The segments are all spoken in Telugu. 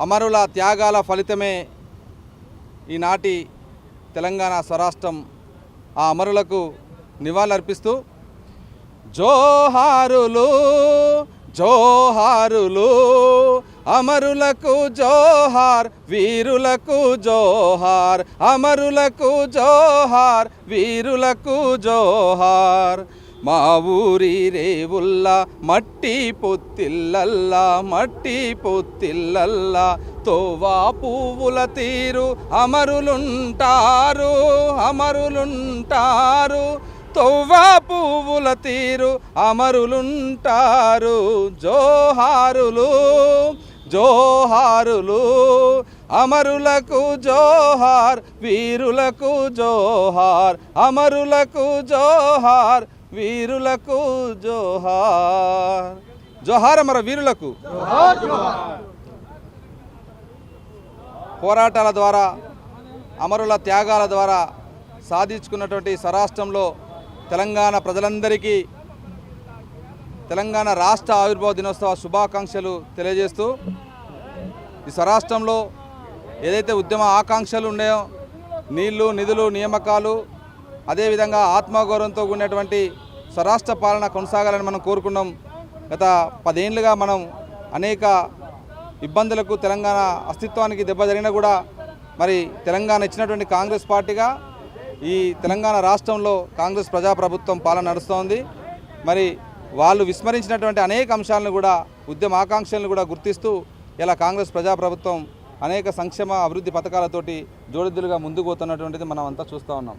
అమరుల త్యాగాల ఫలితమే ఈనాటి తెలంగాణ స్వరాష్ట్రం. ఆ అమరులకు నివాళులర్పిస్తూ జోహారులు జోహారులు అమరులకు జోహార్ వీరులకు జోహార్ అమరులకు జోహార్ వీరులకు జోహార్. మా ఊరి రేవుల్లా మట్టి పొత్తిల్లల్లా తోవా పువ్వుల తీరు అమరులుంటారు తోవా పువ్వుల తీరు అమరులుంటారు. జోహారులు జోహారులు అమరులకు జోహార్ వీరులకు జోహార్ అమరులకు జోహార్ వీరులకు జోహార్. జోహార్ అమర వీరులకు. పోరాటాల ద్వారా అమరుల త్యాగాల ద్వారా సాధించుకున్నటువంటి స్వరాష్ట్రంలో తెలంగాణ ప్రజలందరికీ తెలంగాణ రాష్ట్ర ఆవిర్భావ దినోత్సవ శుభాకాంక్షలు తెలియజేస్తూ ఈ స్వరాష్ట్రంలో ఏదైతే ఉద్యమ ఆకాంక్షలు ఉన్నాయో నీళ్లు నిధులు నియామకాలు అదేవిధంగా ఆత్మగౌరవంతో కూడినటువంటి స్వరాష్ట్ర పాలన కొనసాగాలని మనం కోరుకున్నాం. గత 10 ఏళ్ళుగా మనం అనేక ఇబ్బందులకు తెలంగాణ అస్తిత్వానికి దెబ్బ జరిగినా కూడా మరి తెలంగాణ ఇచ్చినటువంటి కాంగ్రెస్ పార్టీగా ఈ తెలంగాణ రాష్ట్రంలో కాంగ్రెస్ ప్రజాప్రభుత్వం పాలన నడుస్తోంది. మరి వాళ్ళు విస్మరించినటువంటి అనేక అంశాలను కూడా ఉద్యమ ఆకాంక్షలను కూడా గుర్తిస్తూ ఇలా కాంగ్రెస్ ప్రజాప్రభుత్వం అనేక సంక్షేమ అభివృద్ధి పథకాలతోటి జోడెద్దులుగా ముందుకు పోతున్నటువంటిది మనం అంతా చూస్తూ ఉన్నాం.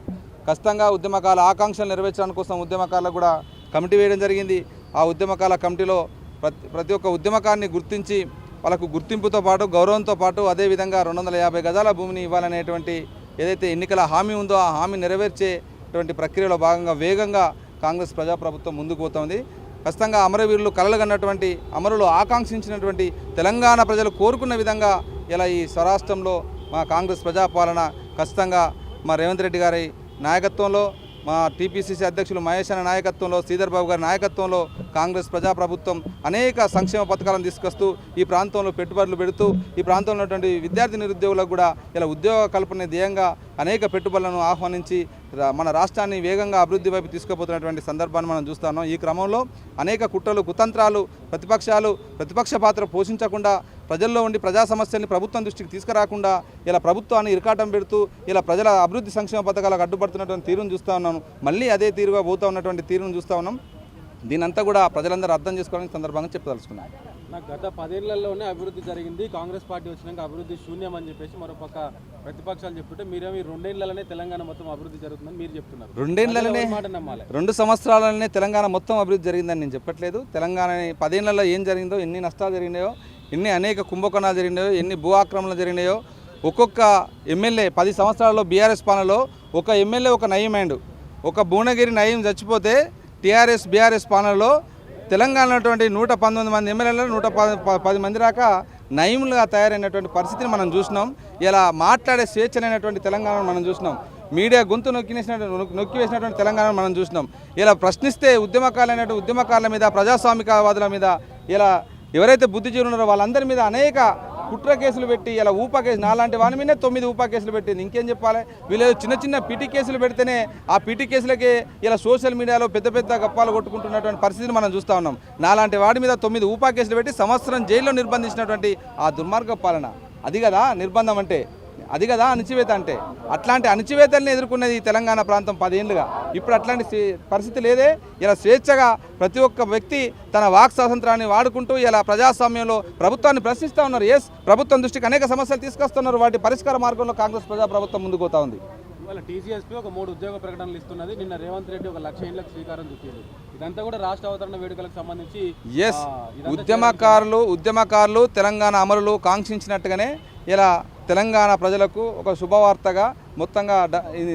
ఖచ్చితంగా ఉద్యమకాల ఆకాంక్షలు నెరవేర్చడానికి కోసం ఉద్యమకాలకు కూడా కమిటీ వేయడం జరిగింది. ఆ ఉద్యమకాల కమిటీలో ప్రతి ఒక్క ఉద్యమకాన్ని గుర్తించి వాళ్ళకు గుర్తింపుతో పాటు గౌరవంతో పాటు అదేవిధంగా 250 గజాల భూమిని ఇవ్వాలనేటువంటి ఏదైతే ఎన్నికల హామీ ఉందో ఆ హామీ నెరవేర్చేటువంటి ప్రక్రియలో భాగంగా వేగంగా కాంగ్రెస్ ప్రజాప్రభుత్వం ముందుకు పోతుంది. ఖచ్చితంగా అమరవీరులు కలలుగన్నటువంటి అమరులు ఆకాంక్షించినటువంటి తెలంగాణ ప్రజలు కోరుకున్న విధంగా ఇలా ఈ స్వరాష్ట్రంలో మా కాంగ్రెస్ ప్రజాపాలన ఖచ్చితంగా మా రేవంత్ రెడ్డి గారి నాయకత్వంలో మా టీపీసీసీ అధ్యక్షులు మహేష్ అన్న నాయకత్వంలో శ్రీధర్ బాబు గారి నాయకత్వంలో కాంగ్రెస్ ప్రజాప్రభుత్వం అనేక సంక్షేమ పథకాలను తీసుకొస్తూ ఈ ప్రాంతంలో పెట్టుబడులు పెడుతూ ఈ ప్రాంతంలో ఉన్నటువంటి విద్యార్థి నిరుద్యోగులకు కూడా ఇలా ఉద్యోగ కల్పన ధ్యేయంగా అనేక పెట్టుబడులను ఆహ్వానించి మన రాష్ట్రాన్ని వేగంగా అభివృద్ధి వైపు తీసుకుపోతున్నటువంటి సందర్భాన్ని మనం చూస్తున్నాం. ఈ క్రమంలో అనేక కుట్రలు కుతంత్రాలు ప్రతిపక్ష పాత్ర పోషించకుండా ప్రజల్లో ఉండి ప్రజా సమస్యల్ని ప్రభుత్వం దృష్టికి తీసుకురాకుండా ఇలా ప్రభుత్వాన్ని ఇరకాటం పెడుతూ ఇలా ప్రజల అభివృద్ధి సంక్షేమ పథకాలకు అడ్డుపడుతున్నటువంటి తీరును చూస్తూ ఉన్నాను. మళ్ళీ అదే తీరుగా పోతూ ఉన్నటువంటి తీరును చూస్తూ ఉన్నాం. దీనంతా కూడా ప్రజలందరూ అర్థం చేసుకోవడానికి సందర్భంగా చెప్పదలుచుకున్నాను. నాకు గత 10 ఏళ్లలోనే అభివృద్ధి జరిగింది, కాంగ్రెస్ పార్టీ వచ్చినాక అభివృద్ధి శూన్యం అని చెప్పేసి మరోపక్క ప్రతిపక్షాలు చెప్తుంటే మీరేమో 2 ఏళ్లలోనే తెలంగాణ మొత్తం అభివృద్ధి జరుగుతుందని మీరు చెప్తున్నారు. 2 ఏళ్లలోనే 2 సంవత్సరాలనే తెలంగాణ మొత్తం అభివృద్ధి జరిగిందని నేను చెప్పట్లేదు. తెలంగాణ 10 ఏళ్లలో ఏం జరిగిందో, ఎన్ని నష్టాలు జరిగినాయో, ఎన్ని అనేక కుంభకోణాలు జరిగినాయో, ఎన్ని భూ ఆక్రమణలు జరిగినాయో, ఒక్కొక్క ఎమ్మెల్యే 10 సంవత్సరాల్లో బీఆర్ఎస్ పాలనలో ఒక ఎమ్మెల్యే ఒక నయమైండు. ఒక భువనగిరి నయం చచ్చిపోతే బీఆర్ఎస్ పాలనలో తెలంగాణలో ఉన్నటువంటి 119 మంది ఎమ్మెల్యేలు 110 మంది దాకా నయములుగా తయారైనటువంటి పరిస్థితిని మనం చూసినాం. ఇలా మాట్లాడే స్వేచ్ఛనైనటువంటి తెలంగాణను మనం చూసినాం. మీడియా గొంతు నొక్కివేసినటువంటి తెలంగాణను మనం చూసినాం. ఇలా ప్రశ్నిస్తే ఉద్యమకారుల మీద ప్రజాస్వామికవాదుల మీద ఇలా ఎవరైతే బుద్ధిజీవులు ఉన్నారో వాళ్ళందరి మీద అనేక కుట్ర కేసులు పెట్టి ఇలా ఊపా కేసు నాలాంటి వాని మీదే 9 ఊపా కేసులు పెట్టింది. ఇంకేం చెప్పాలి? వీళ్ళు చిన్న పీటీ కేసులు పెడితేనే ఆ పీటీ కేసులకే ఇలా సోషల్ మీడియాలో పెద్ద గప్పాలు కొట్టుకుంటున్నటువంటి పరిస్థితిని మనం చూస్తూ ఉన్నాం. నాలాంటి వాడి మీద 9 ఊపా కేసులు పెట్టి సంవత్సరం జైల్లో నిర్బంధించినటువంటి ఆ దుర్మార్గ పాలన. అది కదా నిర్బంధం అంటే, అది కదా అణచివేత అంటే. అట్లాంటి అణచివేతల్ని ఎదుర్కొన్నది ఈ తెలంగాణ ప్రాంతం 10 ఏళ్ళుగా. ఇప్పుడు అట్లాంటి పరిస్థితి లేదే. ఇలా స్వేచ్ఛగా ప్రతి ఒక్క వ్యక్తి తన వాక్ స్వాతంత్రాన్ని వాడుకుంటూ ఇలా ప్రజాస్వామ్యంలో ప్రభుత్వాన్ని ప్రశ్నిస్తూ ఉన్నారు. ప్రభుత్వం దృష్టికి అనేక సమస్యలు తీసుకొస్తున్నారు. వాటి పరిష్కార మార్గంలో కాంగ్రెస్ ప్రజాప్రభుత్వం ముందుకు పోతా ఉంది. ఇవాళ టీజీఎస్పీ ఒక 3 ఉద్యోగ ప్రకటనలు ఇస్తున్నది. నిన్న రేవంత్ రెడ్డి ఒక 1,00,000 ఇళ్లకు శ్రీకారం చుట్టారు. ఇదంతా కూడా రాష్ట్ర అవతరణ వేడుకలకు సంబంధించి ఉద్యమకారులు తెలంగాణ అమరులు కాంక్షించినట్టుగానే ఇలా తెలంగాణ ప్రజలకు ఒక శుభవార్తగా మొత్తంగా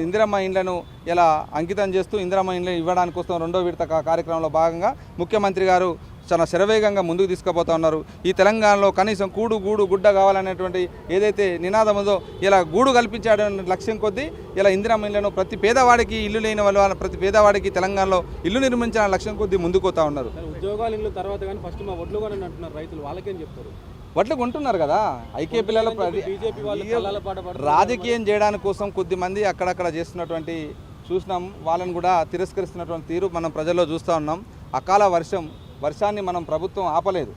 ఇందిరమ్మ ఇండ్లను ఇలా అంకితం చేస్తూ ఇందిరమ్మ ఇండ్లను ఇవ్వడానికి కోసం 2వ విడత కార్యక్రమంలో భాగంగా ముఖ్యమంత్రి గారు చాలా శరవేగంగా ముందుకు తీసుకుపోతా ఉన్నారు. ఈ తెలంగాణలో కనీసం కూడు గూడు గుడ్డ కావాలనేటువంటి ఏదైతే నినాదం ఉందో ఇలా గూడు కల్పించాడనే లక్ష్యం కొద్దీ ఇలా ఇందిరమ్మ ఇండ్లను ప్రతి పేదవాడికి ఇల్లు లేని వాళ్ళు ప్రతి పేదవాడికి తెలంగాణలో ఇల్లు నిర్మించాలనే లక్ష్యం కొద్దీ ముందుకు పోతా ఉన్నారు. ఉద్యోగాలు ఇల్లు తర్వాత కానీ ఫస్ట్ మా ఒడ్లు కొని అంటున్నారు రైతులు, వాళ్ళకేం చెప్తారు? వడ్లు కొంటున్నారు కదా ఐక్య పిల్లల బీజేపీ వాళ్ళు కళ్ళాల పాట పడుతున్నారు. రాజకీయం చేయడానికి కోసం కొద్దిమంది అక్కడక్కడ చేస్తున్నటువంటి చూసినాం. వాళ్ళని కూడా తిరస్కరిస్తున్నటువంటి తీరు మనం ప్రజల్లో చూస్తూ ఉన్నాం. అకాల వర్షాన్ని మనం ప్రభుత్వం ఆపలేదు.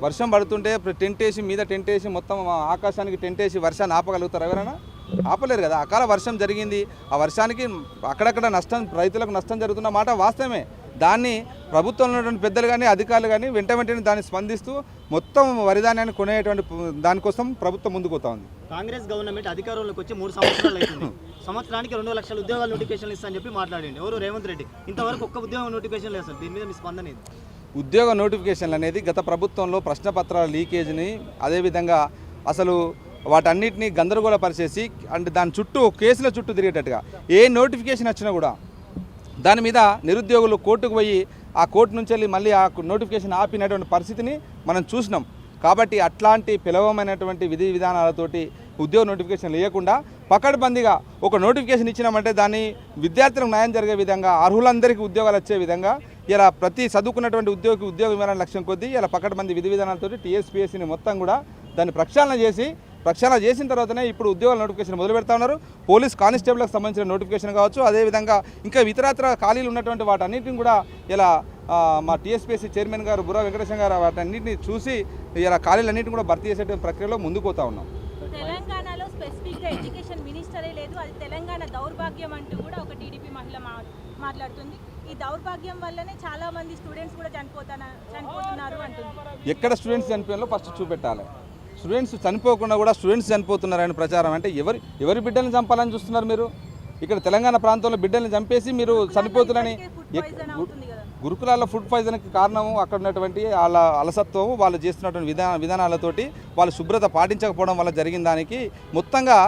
వర్షం పడుతుంటే టెంట్ వేసి మీద టెంట్ వేసి మొత్తం ఆకాశానికి టెంట్ వేసి వర్షాన్ని ఆపగలుగుతారు ఎవరైనా? ఆపలేరు కదా. అకాల వర్షం జరిగింది. ఆ వర్షానికి అక్కడక్కడ రైతులకు నష్టం జరుగుతున్న మాట వాస్తవమే. దాన్ని ప్రభుత్వంలో ఉన్నటువంటి పెద్దలు కానీ అధికారులు కానీ వెంటనే దాన్ని స్పందిస్తూ మొత్తం వరిధాన్యాన్ని కొనేటువంటి దానికోసం ప్రభుత్వం ముందుకు పోతా ఉంది. కాంగ్రెస్ గవర్నమెంట్ అధికారంలోకి వచ్చి 3 సంవత్సరాలు అవుతుంది. సంవత్సరానికి 2 లక్షల ఉద్యోగాల నోటిఫికేషన్లు ఇస్తా అని చెప్పి మాట్లాడండి. ఎవరు? రేవంత్ రెడ్డి. ఇంతవరకు ఒక్క ఉద్యోగ నోటిఫికేషన్ లేదు సార్. దీని మీద మీ స్పందన ఇది? ఉద్యోగ నోటిఫికేషన్లు అనేది గత ప్రభుత్వంలో ప్రశ్నపత్రాల లీకేజ్ని అదేవిధంగా అసలు వాటన్నిటిని గందరగోళపరిచేసి అంటే దాని చుట్టూ కేసుల చుట్టూ తిరిగేటట్టుగా ఏ నోటిఫికేషన్ వచ్చినా కూడా దాని మీద నిరుద్యోగులు కోర్టుకు పోయి ఆ కోర్టు నుంచి వెళ్ళి మళ్ళీ ఆ నోటిఫికేషన్ ఆపినటువంటి పరిస్థితిని మనం చూసినాం. కాబట్టి అట్లాంటి పిలవమైనటువంటి విధి విధానాలతోటి ఉద్యోగ నోటిఫికేషన్ లేకుండా పకడ్బందీగా ఒక నోటిఫికేషన్ ఇచ్చినామంటే దాన్ని విద్యార్థులకు న్యాయం జరిగే విధంగా అర్హులందరికీ ఉద్యోగాలు వచ్చే విధంగా ఇలా ప్రతి చదువుకున్నటువంటి ఉద్యోగ వివరణ లక్ష్యం కొద్దీ ఇలా పకడ్బందీ విధి విధానాలతో టీఎస్పీఎస్సీని మొత్తం కూడా దాన్ని ప్రక్షాళన చేసిన తర్వాతనే ఇప్పుడు ఉద్యోగాల నోటిఫికేషన్ మొదలు పెడతా ఉన్నారు. పోలీస్ కానిస్టేబుల్కి సంబంధించిన నోటిఫికేషన్ కావచ్చు, అదేవిధంగా ఇంకా ఇతరత్ర ఖాళీలు ఉన్నటువంటి వాటన్నిటిని కూడా ఇలా మా టీఎస్పీఎస్సీ చైర్మన్ గారు బుర్రా వెంకటేశ్వర గారు వాటన్నిటిని చూసి ఇలా ఖాళీలన్నింటిని కూడా భర్తీ చేసే ప్రక్రియలో ముందుకు పోతా ఉన్నాం. తెలంగాణలో స్పెసిఫిక్గా ఎడ్యుకేషన్ మినిస్టరే లేదు, అది తెలంగాణ దౌర్భాగ్యం అంటూ కూడా ఒక టీడీపీ మహిళ మాట్లాడుతుంది. ఈ దౌర్భాగ్యం వల్లనే చాలా మంది స్టూడెంట్స్ కూడా చనిపోతున్నారు అంటుంది. ఎక్కడ స్టూడెంట్స్ చనిపోయాలో ఫస్ట్ చూపెట్టాలి. స్టూడెంట్స్ చనిపోకుండా కూడా స్టూడెంట్స్ చనిపోతున్నారని ప్రచారం అంటే ఎవరి బిడ్డల్ని చంపాలని చూస్తున్నారు మీరు? ఇక్కడ తెలంగాణ ప్రాంతంలో బిడ్డల్ని చంపేసి మీరు చనిపోతున్నారని గురుకులాల్లో ఫుడ్ పాయిజన్కి కారణము అక్కడ ఉన్నటువంటి వాళ్ళ అలసత్వం, వాళ్ళు చేస్తున్నటువంటి విధానాలతోటి వాళ్ళు శుభ్రత పాటించకపోవడం వల్ల జరిగిన దానికి మొత్తంగా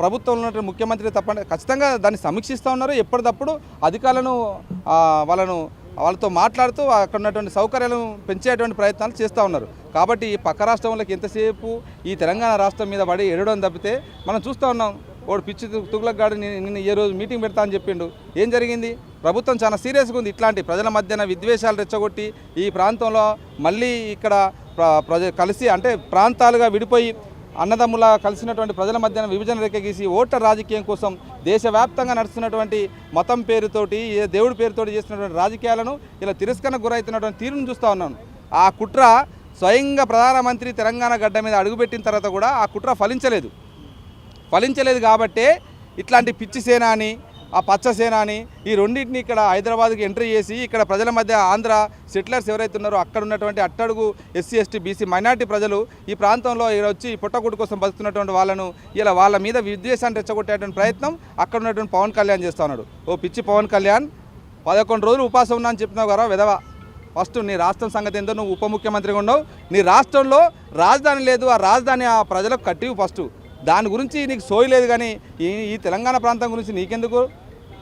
ప్రభుత్వంలో ఉన్నటువంటి ముఖ్యమంత్రి తప్పని ఖచ్చితంగా దాన్ని సమీక్షిస్తూ ఉన్నారు. ఎప్పటికప్పుడు అధికారులను వాళ్ళతో మాట్లాడుతూ అక్కడ ఉన్నటువంటి సౌకర్యాలను పెంచేటువంటి ప్రయత్నాలు చేస్తూ ఉన్నారు. కాబట్టి పక్క రాష్ట్రంలోకి ఎంతసేపు ఈ తెలంగాణ రాష్ట్రం మీద పడి ఎడడం తప్పితే మనం చూస్తూ ఉన్నాం. వాడు పిచ్చి తుగులకు గాడు నిన్న ఏ రోజు మీటింగ్ పెడతా అని చెప్పిండు. ఏం జరిగింది? ప్రభుత్వం చాలా సీరియస్గా ఉంది. ఇట్లాంటి ప్రజల మధ్యన విద్వేషాలు రెచ్చగొట్టి ఈ ప్రాంతంలో మళ్ళీ ఇక్కడ కలిసి అంటే ప్రాంతాలుగా విడిపోయి అన్నదమ్ములా కలిసినటువంటి ప్రజల మధ్యన విభజన రేఖ గీసి ఓటర్ రాజకీయం కోసం దేశవ్యాప్తంగా నడుస్తున్నటువంటి మతం పేరుతోటి దేవుడి పేరుతోటి చేస్తున్నటువంటి రాజకీయాలను ఇలా తిరస్కరణకు గురవుతున్నటువంటి తీరును చూస్తూ ఉన్నాను. ఆ కుట్ర స్వయంగా ప్రధానమంత్రి తెలంగాణ గడ్డ మీద అడుగుపెట్టిన తర్వాత కూడా ఆ కుట్ర ఫలించలేదు కాబట్టే ఇట్లాంటి పిచ్చి సేన అని ఆ పచ్చ సేన అని ఈ రెండింటిని ఇక్కడ హైదరాబాద్కి ఎంట్రీ చేసి ఇక్కడ ప్రజల మధ్య ఆంధ్ర సెటిలర్స్ ఎవరైతే ఉన్నారో అక్కడ ఉన్నటువంటి అట్టడుగు ఎస్సీ ఎస్టీ బీసీ మైనార్టీ ప్రజలు ఈ ప్రాంతంలో వచ్చి పుట్టగొట్టు కోసం బతుకుతున్నటువంటి వాళ్ళను ఇలా వాళ్ళ మీద విద్వేషాన్ని రెచ్చగొట్టేటువంటి ప్రయత్నం అక్కడ ఉన్నటువంటి పవన్ కళ్యాణ్ చేస్తూ ఉన్నాడు. ఓ పిచ్చి పవన్ కళ్యాణ్ 11 రోజులు ఉపాసం ఉన్నా అని చెప్పినావు కదా విధవ. ఫస్ట్ నీ రాష్ట్రం సంగతి ఏందో, నువ్వు ఉప ముఖ్యమంత్రిగా ఉండవు. నీ రాష్ట్రంలో రాజధాని లేదు, ఆ రాజధాని ఆ ప్రజలకు కట్టివు ఫస్ట్. దాని గురించి నీకు సోయి లేదు. కానీ ఈ తెలంగాణ ప్రాంతం గురించి నీకెందుకు?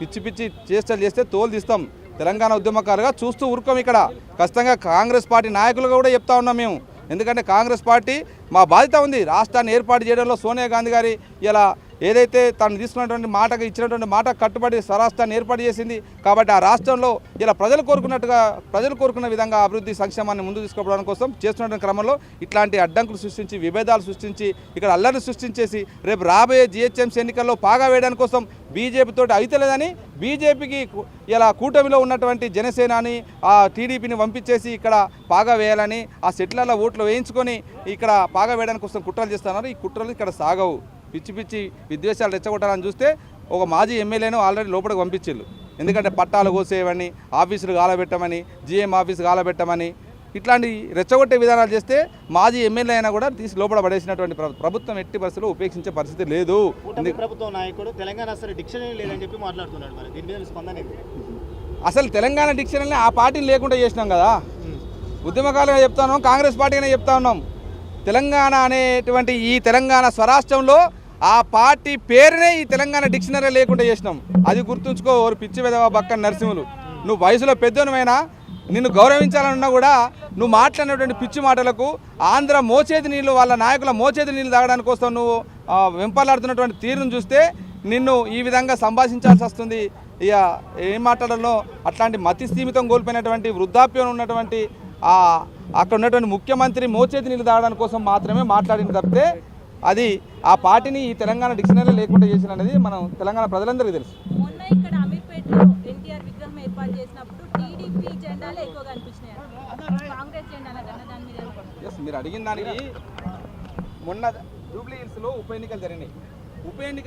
పిచ్చి చేష్టలు చేస్తే తోలు తీస్తాం. తెలంగాణ ఉద్యమకారుగా చూస్తూ ఊరుకోం. ఇక్కడ ఖచ్చితంగా కాంగ్రెస్ పార్టీ నాయకులుగా కూడా చెప్తా ఉన్నాం మేము. ఎందుకంటే కాంగ్రెస్ పార్టీ మా బాధ్యత ఉంది. రాష్ట్రాన్ని ఏర్పాటు చేయడంలో సోనియా గాంధీ గారి ఇలా ఏదైతే తను తీసుకున్నటువంటి మాటకు ఇచ్చినటువంటి మాట కట్టుబడి స్వరాష్ట్రాన్ని ఏర్పాటు చేసింది. కాబట్టి ఆ రాష్ట్రంలో ఇలా ప్రజలు కోరుకున్న విధంగా అభివృద్ధి సంక్షేమాన్ని ముందు తీసుకుపోవడం కోసం చేస్తున్న క్రమంలో ఇట్లాంటి అడ్డంకులు సృష్టించి విభేదాలు సృష్టించి ఇక్కడ అల్లరి సృష్టించేసి రేపు రాబోయే జిహెచ్ఎంసీ ఎన్నికల్లో పాగా వేయడానికి కోసం బీజేపీతో అయితలేదని బీజేపీకి ఇలా కూటమిలో ఉన్నటువంటి జనసేనని ఆ టీడీపీని పంపించేసి ఇక్కడ పాగా వేయాలని ఆ సెటిలర్ల ఓట్లు వేయించుకొని ఇక్కడ పాగా వేయడానికి కోసం కుట్రలు చేస్తున్నారు. ఈ కుట్రలు ఇక్కడ సాగవు. పిచ్చి విద్వేషాలు రెచ్చగొట్టాలని చూస్తే ఒక మాజీ ఎమ్మెల్యేను ఆల్రెడీ లోపలికి పంపించిళ్ళు. ఎందుకంటే పట్టాలు కోసేయమని, ఆఫీసులు గాలబెట్టమని, జీఎం ఆఫీసు గాలబెట్టమని ఇట్లాంటి రెచ్చగొట్టే విధానాలు చేస్తే మాజీ ఎమ్మెల్యే అయినా కూడా తీసి లోపల పడేసినటువంటి ప్రభుత్వం ఎట్టి పరిస్థితుల్లో ఉపేక్షించే పరిస్థితి లేదు. ప్రభుత్వం నాయకుడు తెలంగాణ అసలు డిక్షనరీ లేదని చెప్పి మాట్లాడుతున్నాడు. మరి దీని మీద స్పందన ఏంటి? అసలు తెలంగాణ డిక్షనరీ ఆ పార్టీని లేకుండా చేసినాం కదా. ఉద్యమకాలుగా చెప్తా ఉన్నాం, కాంగ్రెస్ పార్టీనే చెప్తా ఉన్నాం. తెలంగాణ అనేటువంటి ఈ తెలంగాణ స్వరాష్ట్రంలో ఆ పార్టీ పేరునే ఈ తెలంగాణ డిక్షనరీ లేకుండా చేసినాం. అది గుర్తుంచుకో. ఓరు పిచ్చి విధవ బక్కన నరసింహులు, నువ్వు వయసులో పెద్దోనివైనా నిన్ను గౌరవించాలన్నా కూడా నువ్వు మాట్లాడినటువంటి పిచ్చి మాటలకు ఆంధ్ర మోచేతి నీళ్ళు వాళ్ళ నాయకుల మోచేతి నీళ్ళు తాగడానికి కోసం నువ్వు వెంపలాడుతున్నటువంటి తీరును చూస్తే నిన్ను ఈ విధంగా సంభాషించాల్సి వస్తుంది. ఇక ఏం మాట్లాడాలో అట్లాంటి మతి స్థీమితం కోల్పోయినటువంటి వృద్ధాప్యం ఉన్నటువంటి అక్కడ ఉన్నటువంటి ముఖ్యమంత్రి మోచేతి నీళ్ళు తాగడానికి కోసం మాత్రమే మాట్లాడింది తప్పితే అది ఆ పార్టీని ఈ తెలంగాణ డిక్షనరీ లేకుండా చేసిన అనేది మనం తెలంగాణ ప్రజలందరికీ తెలుసు. మొన్న ఇక్కడ అమీర్పేటలో ఎన్టీఆర్ విగ్రహం ఏర్పాటు చేసినప్పుడు టీడీపీ జెండాలే ఎక్కువ కనిపించినాయి, కాంగ్రెస్ జెండాల కన్నా దాని మీద ఎస్, మీరు అడిగిన దానికి మొన్న జూబ్లీ హిల్స్లో ఉప ఎన్నికలు జరిగినాయి. ఉప ఎన్నిక